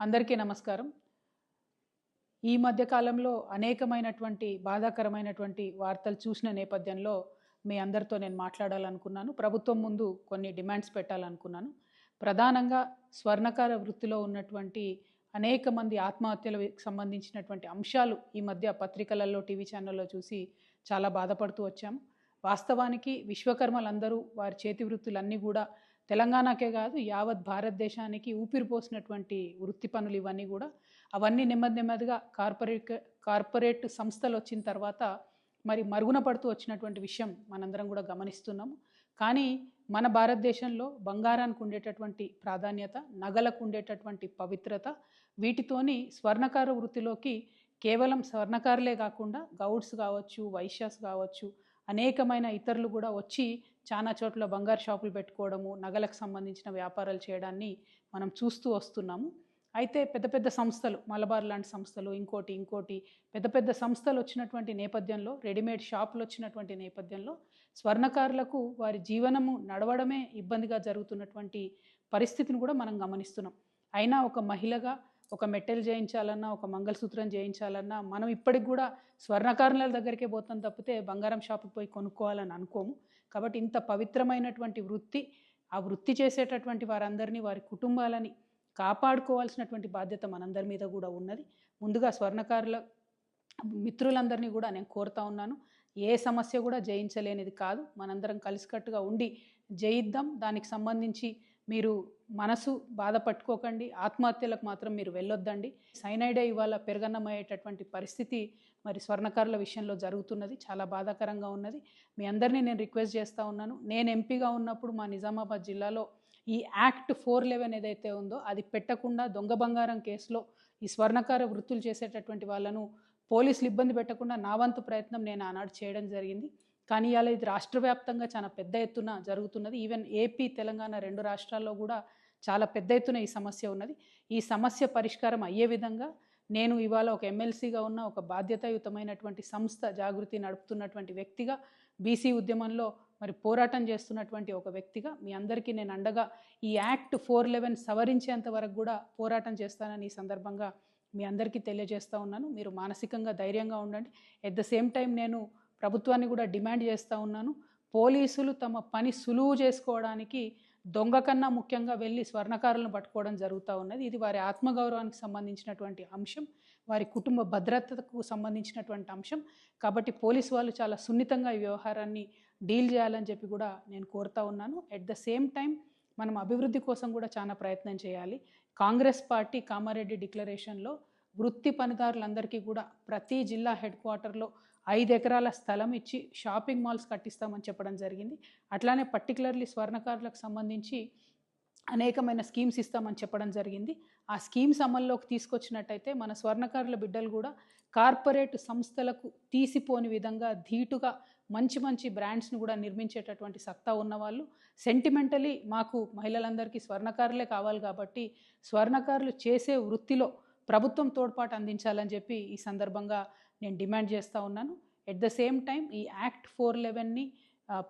అందరికీ నమస్కారం. ఈ మధ్య కాలంలో అనేకమైనటువంటి బాధాకరమైనటువంటి వార్తలు చూసిన నేపథ్యంలో మీ అందరితో నేను మాట్లాడాలనుకున్నాను. ప్రభుత్వం ముందు కొన్ని డిమాండ్స్ పెట్టాలనుకున్నాను. ప్రధానంగా స్వర్ణకార వృత్తిలో ఉన్నటువంటి అనేక మంది ఆత్మహత్యలకు సంబంధించినటువంటి అంశాలు ఈ మధ్య పత్రికలలో, టీవీ ఛానల్లో చూసి చాలా బాధపడుతూ వచ్చాము. వాస్తవానికి విశ్వకర్మలందరూ వారి చేతి వృత్తులన్నీ కూడా తెలంగాణకే కాదు యావత్ భారతదేశానికి ఊపిరిపోసినటువంటి వృత్తి పనులు ఇవన్నీ కూడా. అవన్నీ నెమ్మదిగా కార్పొరేట్ సంస్థలు వచ్చిన తర్వాత మరి మరుగున పడుతూ వచ్చినటువంటి విషయం మనందరం కూడా గమనిస్తున్నాము. కానీ మన భారతదేశంలో బంగారానికి ఉండేటటువంటి ప్రాధాన్యత, నగలకు ఉండేటటువంటి పవిత్రత, వీటితోని స్వర్ణకార వృత్తిలోకి కేవలం స్వర్ణకారులే కాకుండా గౌడ్స్ కావచ్చు, వైశ్యాస్ కావచ్చు, అనేకమైన ఇతరులు కూడా వచ్చి చాలా చోట్ల బంగారు షాపులు పెట్టుకోవడము, నగలకు సంబంధించిన వ్యాపారాలు చేయడాన్ని మనం చూస్తూ వస్తున్నాము. అయితే పెద్ద పెద్ద సంస్థలు, మలబార్ లాంటి సంస్థలు, ఇంకోటి పెద్ద పెద్ద సంస్థలు వచ్చినటువంటి నేపథ్యంలో, రెడీమేడ్ షాపులు వచ్చినటువంటి నేపథ్యంలో స్వర్ణకారులకు వారి జీవనము నడవడమే ఇబ్బందిగా జరుగుతున్నటువంటి పరిస్థితిని కూడా మనం గమనిస్తున్నాం. అయినా ఒక మహిళగా ఒక మెట్టెలు చేయించాలన్నా, ఒక మంగళసూత్రం చేయించాలన్నా మనం ఇప్పటికి కూడా స్వర్ణకారుల దగ్గరికే పోతాం తప్పితే బంగారం షాపుకి పోయి కొనుక్కోవాలని అనుకోము. కాబట్టి ఇంత పవిత్రమైనటువంటి వృత్తి, ఆ వృత్తి చేసేటటువంటి వారందరినీ, వారి కుటుంబాలని కాపాడుకోవాల్సినటువంటి బాధ్యత మనందరి మీద కూడా ఉన్నది. ముందుగా స్వర్ణకారుల మిత్రులందరినీ కూడా నేను కోరుతా ఉన్నాను, ఏ సమస్య కూడా జయించలేనిది కాదు. మనందరం కలిసికట్టుగా ఉండి జయిద్దాం. దానికి సంబంధించి మీరు మనసు బాధపట్టుకోకండి, ఆత్మహత్యలకు మాత్రం మీరు వెళ్ళొద్దండి. సైనైడే ఇవాళ పెరగన్నమయ్యేటటువంటి పరిస్థితి మరి స్వర్ణకారుల విషయంలో జరుగుతున్నది. చాలా బాధాకరంగా ఉన్నది. మీ అందరినీ నేను రిక్వెస్ట్ చేస్తూ ఉన్నాను. నేను ఎంపీగా ఉన్నప్పుడు మా నిజామాబాద్ జిల్లాలో ఈ యాక్ట్ 411 ఏదైతే ఉందో అది పెట్టకుండా దొంగ బంగారం కేసులో ఈ స్వర్ణకార వృత్తులు చేసేటటువంటి వాళ్ళను పోలీసులు ఇబ్బంది పెట్టకుండా నా వంతు ప్రయత్నం నేను ఆనాడు చేయడం జరిగింది. కానీ ఇవాళ ఇది రాష్ట్ర వ్యాప్తంగా చాలా పెద్ద ఎత్తున జరుగుతున్నది. ఈవెన్ ఏపీ, తెలంగాణ 2 రాష్ట్రాల్లో కూడా చాలా పెద్ద ఎత్తున ఈ సమస్య ఉన్నది. ఈ సమస్య పరిష్కారం అయ్యే విధంగా నేను ఇవాళ ఒక ఎమ్మెల్సీగా ఉన్న ఒక బాధ్యతాయుతమైనటువంటి సంస్థ జాగృతి నడుపుతున్నటువంటి వ్యక్తిగా, బీసీ ఉద్యమంలో మరి పోరాటం చేస్తున్నటువంటి ఒక వ్యక్తిగా మీ అందరికీ నేను అండగా ఈ యాక్ట్ 411 సవరించేంత వరకు కూడా పోరాటం చేస్తానని ఈ సందర్భంగా మీ అందరికీ తెలియజేస్తూ ఉన్నాను. మీరు మానసికంగా ధైర్యంగా ఉండండి. ఎట్ ద సేమ్ టైం నేను ప్రభుత్వాన్ని కూడా డిమాండ్ చేస్తూ ఉన్నాను, పోలీసులు తమ పని సులువు చేసుకోవడానికి దొంగ కన్నా ముఖ్యంగా వెళ్ళి స్వర్ణకారులను పట్టుకోవడం జరుగుతూ ఉన్నది. ఇది వారి ఆత్మగౌరవానికి సంబంధించినటువంటి అంశం, వారి కుటుంబ భద్రతకు సంబంధించినటువంటి అంశం. కాబట్టి పోలీసు వాళ్ళు చాలా సున్నితంగా ఈ వ్యవహారాన్ని డీల్ చేయాలని చెప్పి కూడా నేను కోరుతా ఉన్నాను. ఎట్ ద సేమ్ టైం మనం అభివృద్ధి కోసం కూడా చాలా ప్రయత్నం చేయాలి. కాంగ్రెస్ పార్టీ కామారెడ్డి డిక్లరేషన్లో వృత్తి పనిదారులందరికీ కూడా ప్రతి జిల్లా హెడ్ క్వార్టర్లో 5 ఎకరాల స్థలం ఇచ్చి షాపింగ్ మాల్స్ కట్టిస్తామని చెప్పడం జరిగింది. అట్లానే పర్టికులర్లీ స్వర్ణకారులకు సంబంధించి అనేకమైన స్కీమ్స్ ఇస్తామని చెప్పడం జరిగింది. ఆ స్కీమ్స్ అమల్లోకి తీసుకొచ్చినట్టయితే మన స్వర్ణకారుల బిడ్డలు కూడా కార్పొరేట్ సంస్థలకు తీసిపోని విధంగా ధీటుగా మంచి బ్రాండ్స్ని కూడా నిర్మించేటటువంటి సత్తా ఉన్నవాళ్ళు, సెంటిమెంటలీ మాకు మహిళలందరికీ స్వర్ణకారులే కావాలి కాబట్టి స్వర్ణకారులు చేసే వృత్తిలో ప్రభుత్వం తోడ్పాటు అందించాలని చెప్పి ఈ సందర్భంగా నేను డిమాండ్ చేస్తూ ఉన్నాను. ఎట్ ద సేమ్ టైం ఈ యాక్ట్ 411ని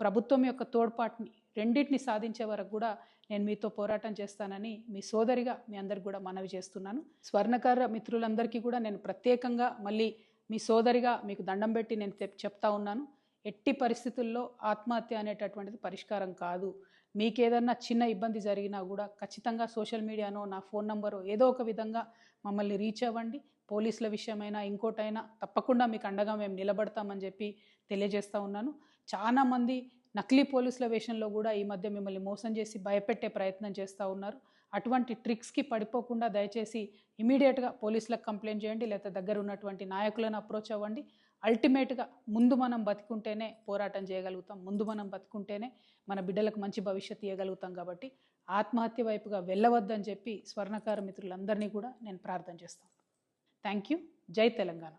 ప్రభుత్వం యొక్క తోడ్పాటుని రెండింటిని సాధించే వరకు కూడా నేను మీతో పోరాటం చేస్తానని మీ సోదరిగా మీ అందరికి కూడా మనవి చేస్తున్నాను. స్వర్ణకార మిత్రులందరికీ కూడా నేను ప్రత్యేకంగా మళ్ళీ మీ సోదరిగా మీకు దండం పెట్టి నేను చెప్తా ఉన్నాను, ఎట్టి పరిస్థితుల్లో ఆత్మహత్య అనేటటువంటిది పరిష్కారం కాదు. మీకు ఏదన్నా చిన్న ఇబ్బంది జరిగినా కూడా ఖచ్చితంగా సోషల్ మీడియానో, నా ఫోన్ నంబరో ఏదో ఒక విధంగా మమ్మల్ని రీచ్ అవ్వండి. పోలీసుల విషయమైనా ఇంకోటైనా తప్పకుండా మీకు అండగా మేము నిలబడతామని చెప్పి తెలియజేస్తూ ఉన్నాను. చాలామంది నకిలీ పోలీసుల వేషంలో కూడా ఈ మధ్య మిమ్మల్ని మోసం చేసి భయపెట్టే ప్రయత్నం చేస్తూ ఉన్నారు. అటువంటి ట్రిక్స్కి పడిపోకుండా దయచేసి ఇమీడియట్గా పోలీసులకు కంప్లైంట్ చేయండి, లేదా దగ్గర ఉన్నటువంటి నాయకులను అప్రోచ్ అవ్వండి. అల్టిమేట్గా ముందు మనం బతికుంటేనే పోరాటం చేయగలుగుతాం, ముందు మనం బతికుంటేనే మన బిడ్డలకు మంచి భవిష్యత్తు ఇవ్వగలుగుతాం. కాబట్టి ఆత్మహత్య వైపుగా వెళ్ళవద్దని చెప్పి స్వర్ణకార మిత్రులందరినీ కూడా నేను ప్రార్థన చేస్తాను. Thank you. జై తెలంగాణ.